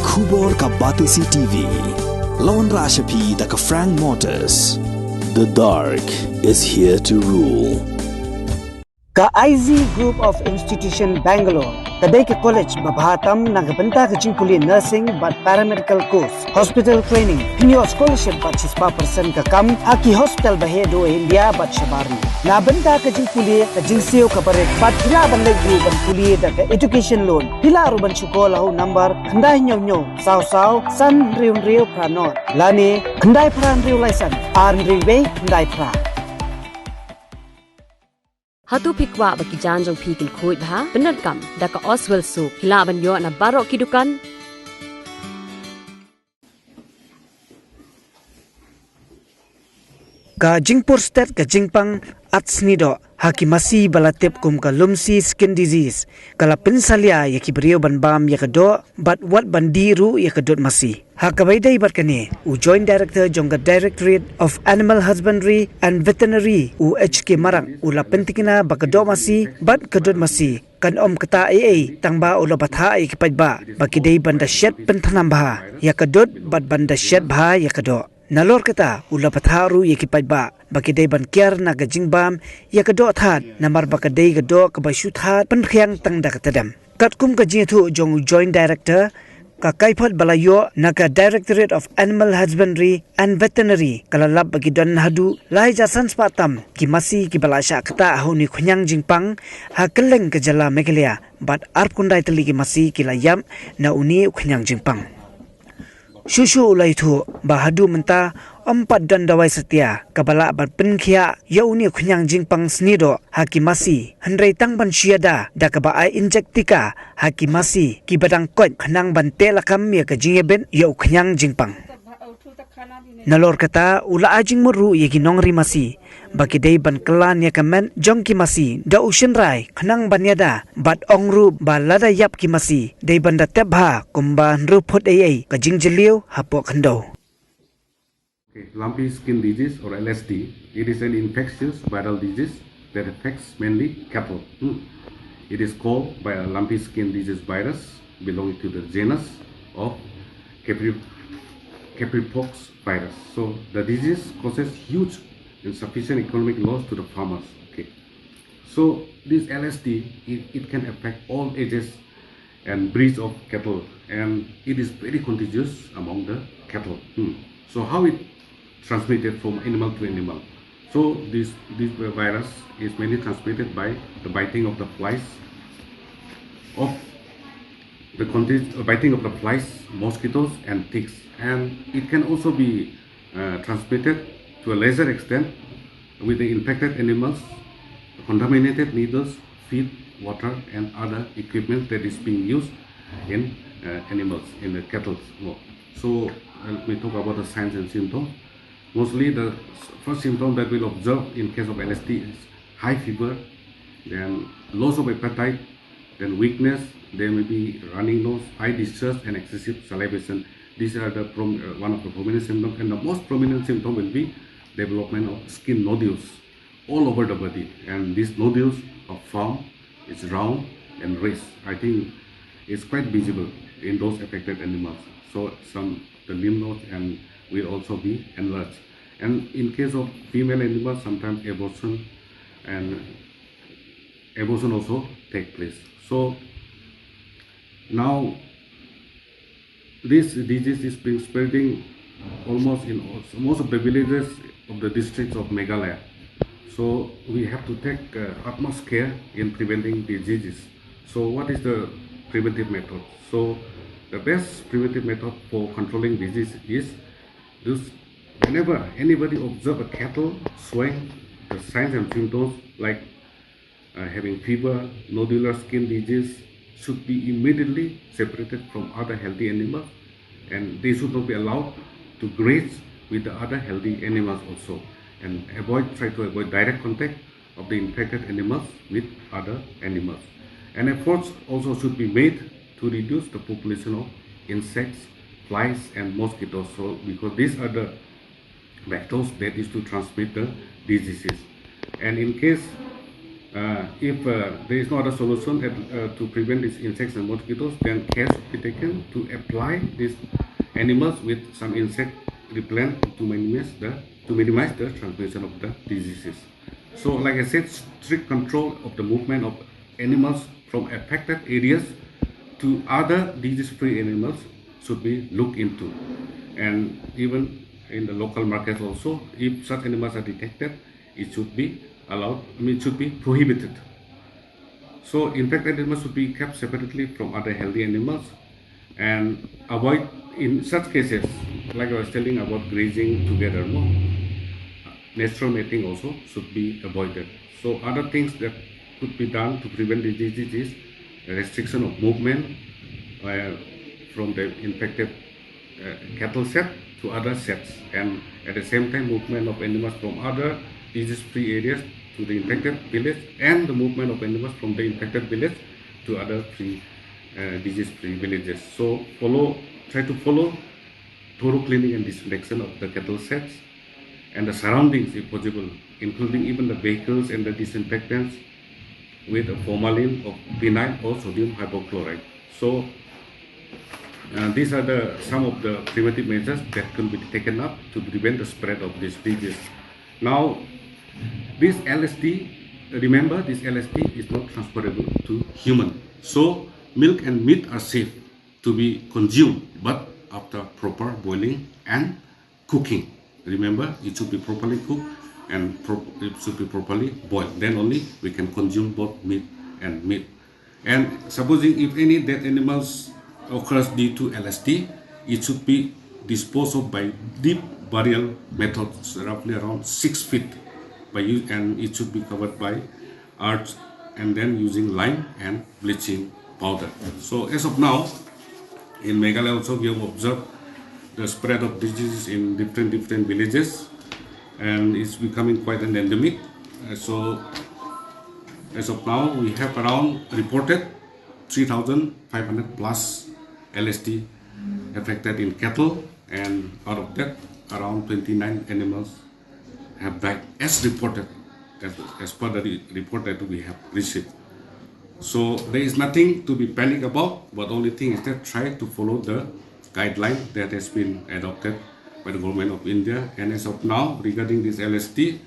Kubor ka Batisi TV. Lawan Rashapi da ka Frank Motors. The dark is here to rule. Ka IZ Group of Institution Bangalore. Kadai ke college babhatam nagabanta ka jingpuli nursing but paramedical course. Hospital training. Pinyo scholarship but 6% ka kam. Haki hospital bahedo India but shabarni. Nabanta ka jingpuli ka jingseo ka parek. But pila bandai group ban puli da ka education loan. Pila aruban chuko lahu number. Kandai nyo sao san riu pranot. Lani kandai pran riu license. Arn riu kandai pra. Hatu pikwa bagi janjong pikin kuit ha benar kam daka Oswell soup hilaban yo na barok kidukan ka Jingpur Stet ka Jingpang at Snieh haki Masi balatip kum ka lumsi skin disease kala pinsalia yaki brio ban bam yakado but what bandiru yakadot Masi hakabayday bat kani u joint director jongga Directorate of Animal Husbandry and Veterinary u HK marang u lapentikina bakado Masi bat kadot Masi kan kata tangba ulo batha ay kipadba bakiday banda shed pentanam bah yakadot bat banda shed bah yakado nalor kata ula patharu yekipadba bakiday ban kiar na gajingbam yakado that namar bakaday gado kabashu that penkhyang tangda katadam katkum kajithu jong joint director ka kaiphat balayo naga Directorate of Animal Husbandry and Veterinary kalalab bagidon hadu laija sanspatam ki Masi ki balasha kata honi khunyang jingpang hakeleng kejala megalia but arpkundai Tylli ki Masi ki layam na uni khunyang jingpang Shushu ulai thu bahadu menta empat dan dawai setia kabala bat penkhia yauni khunyang jingpang Snieh haki Masi handrai tang ban siada da kaba ai injektika haki Masi ki badang kot khnang ban telakam ya ka jingeben yau khunyang jingpang nalor kata ula ajing muru yegi nongri Masi bakiday ban kelan ya kamen jong ki Masi da ushin rai khnang ban yada bat ongru ba lada yap ki Masi dei banda tebha kumba nru phot ai ka jingjeliu hapo khando. Lumpy skin disease or LSD, it is an infectious viral disease that affects mainly cattle. It is caused by a lumpy skin disease virus belonging to the genus of Capripox virus. So the disease causes huge insufficient economic loss to the farmers. So this LSD, it can affect all ages and breeds of cattle, and it is very contagious among the cattle. So how it transmitted from animal to animal? So this virus is mainly transmitted by the biting of the flies, mosquitoes and ticks, and it can also be transmitted to a lesser extent with the infected animals, contaminated needles, feed, water, and other equipment that is being used in animals, in the cattle. So we talk about the signs and symptoms. Mostly the first symptom that we'll observe in case of LSD is high fever, then loss of appetite, then weakness, there may be running nose, eye distress, and excessive salivation. These are the one of the prominent symptoms, and the most prominent symptom will be development of skin nodules all over the body, and these nodules are formed, it's round and raised. I think it's quite visible in those affected animals. So the lymph nodes and will also be enlarged. And in case of female animals, sometimes abortion also take place. So now this disease is being spreading almost in most of the villages of the districts of Meghalaya. So we have to take utmost care in preventing diseases. So what is the preventive method? So the best preventive method for controlling disease is whenever anybody observe a cattle showing the signs and symptoms like having fever, nodular skin disease, should be immediately separated from other healthy animals, and they should not be allowed to graze with the other healthy animals also, and try to avoid direct contact of the infected animals with other animals. And efforts also should be made to reduce the population of insects, flies, and mosquitoes. So because these are the vectors that is to transmit the diseases. And in case If there is no other solution to prevent these insects and mosquitoes, then care should be taken to apply these animals with some insect repellent to minimize the transmission of the diseases. So, like I said, strict control of the movement of animals from affected areas to other disease-free animals should be looked into, and even in the local markets also, if such animals are detected, it should be allowed. It should be prohibited. So infected animals should be kept separately from other healthy animals, and avoid in such cases, like I was telling about grazing together. No, natural mating also should be avoided. So other things that could be done to prevent the disease is restriction of movement from the infected cattle set to other sets, and at the same time movement of animals from other disease-free areas to the infected village, and the movement of animals from the infected village to other disease-free villages. So try to follow thorough cleaning and disinfection of the cattle sets and the surroundings if possible, including even the vehicles and the disinfectants with a formalin of vinyl or sodium hypochlorite. So these are some of the preventive measures that can be taken up to prevent the spread of this disease. Now, this LSD, remember, this LSD is not transferable to human. So milk and meat are safe to be consumed, but after proper boiling and cooking. Remember, it should be properly cooked and it should be properly boiled. Then only we can consume both meat and meat. And supposing if any dead animals occurs due to LSD, it should be disposed of by deep burial methods, roughly around 6 feet, and it should be covered by earth, and then using lime and bleaching powder. So as of now, in Meghalaya also we have observed the spread of diseases in different villages, and it's becoming quite an endemic. So as of now, we have around reported 3,500 plus LSD affected in cattle, and out of that, around 29 animals have died as reported, as per the report that we have received. So there is nothing to be panicked about, but only thing is that try to follow the guideline that has been adopted by the government of India. And as of now, regarding this LSD,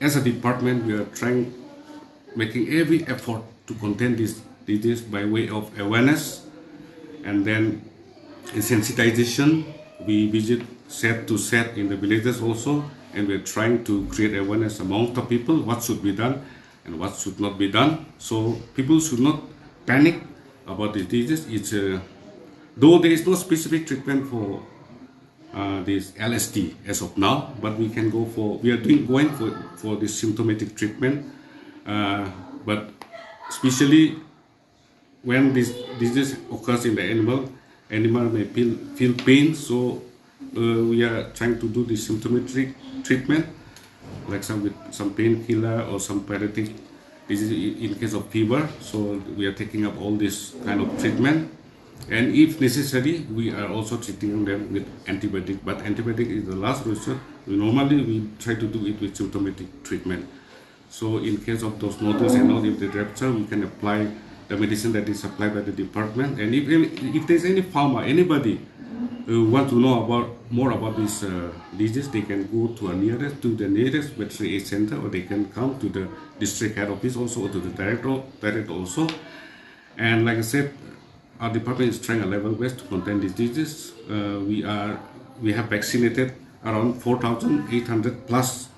as a department, we are making every effort to contain this disease by way of awareness and then sensitization. We visit set to set in the villages also, and we're trying to create awareness among the people what should be done and what should not be done. So people should not panic about the disease. It's though there is no specific treatment for this LSD as of now, but we can go for going for this symptomatic treatment. But especially when this disease occurs in the animal may feel pain. So we are trying to do the symptomatic treatment, like with some painkiller or some paralytic disease in case of fever. So we are taking up all this kind of treatment, and if necessary, we are also treating them with antibiotic. But antibiotic is the last resort. We try to do it with symptomatic treatment. So in case of those notice and all, if they rupture, we can apply the medicine that is supplied by the department. And if there's any farmer, anybody want to know more about this disease, they can go to the nearest veterinary aid center, or they can come to the district head office also, or to the direct also. And like I said, our department is trying a level best to contain this disease. We have vaccinated around 4,800 plus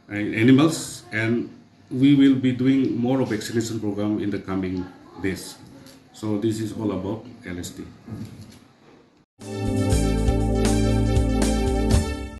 animals, and we will be doing more of vaccination program in the coming days. So this is all about LSD.